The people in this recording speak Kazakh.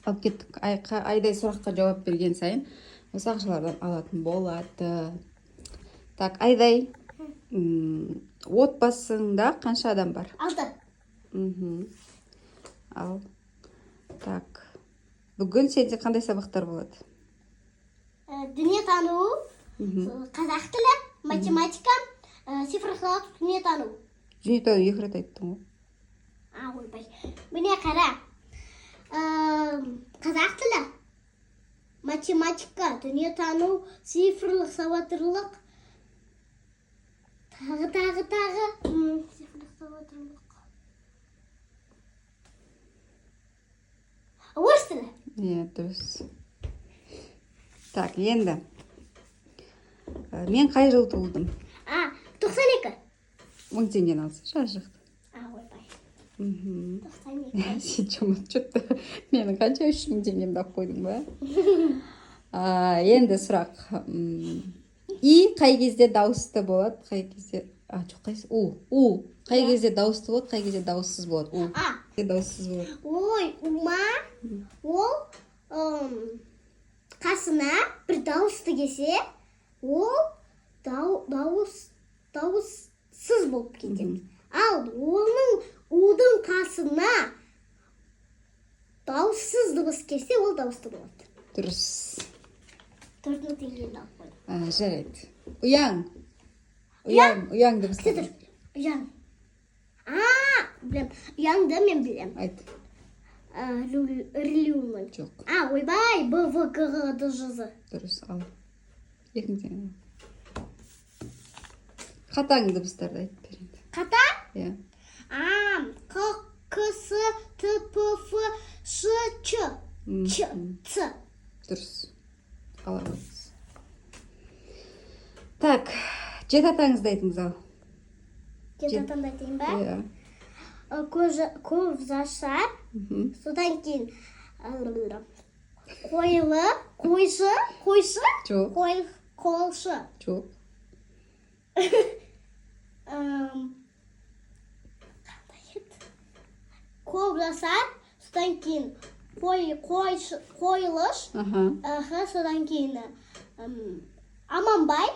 алып кеттік. Айдай сұраққа жауап берген сайын осы ақшалардан алатын болады. Так, Айдай, отбасыңда қанша адам бар? 6. Ал. Так. Бүгін сенде қандай сабақтар болады? Дүниетану, қазақ тілі, математика, цифрлық дүниетану. Дүниетану 2 рет айттың ғой. Ойбай. Міне қара. Қазақ тілі, математика, дүниетану, цифрлық сауаттылық, тағы. Цифрлық сауаттылық. Орыс тілі. Дұрыс. Так, енді. Мен қай жыл туылдым? 92. 10 теңгені алсын, шашықты. Ойбай. 92. Сен жұмыт жұтты. Менің қанша 3000 теңгемді алып қойдың ба? Енді сұрақ. И қай кезде дауысты болады, қай кезде... Жоқ, қайсы? У. Қай кезде дауысты болады, қай кезде дауыссыз болады? У. Дауыссыз болады. Ой, ума, ол қасына бір дауысты келсе, ол дауыссыз болып кетеді. Ал оның удың қасына дауыссыз дыбыс келсе, ол дауысты болады. Дұрыс. 4 теңгені алып қойдым. Жарайды. Ұяң дыбысы. Ұяң. Білем. Ұяңды мен білем. Айт. Рілеумен. Жоқ. Ойбай, Б, В, Г, Г, Д, Ж, З. Дұрыс, ал. 2 теңге. Қатаң дыбыстарды айтып береді. Қатаң? Иә. Қ, К, С, Т, П, Ф, Ш, Ч. Ч, Ц. Дұрыс. Ала қойыңыз. Так, жет атаңызды айтыңыз ал. Жет атаңды айтайын ба? Иә. Көп зашар, содан кейін қойшы, Жоқ. қолшы. Жоқ. Көп жасар, содан кейін қойылыш, содан кейін аманбай,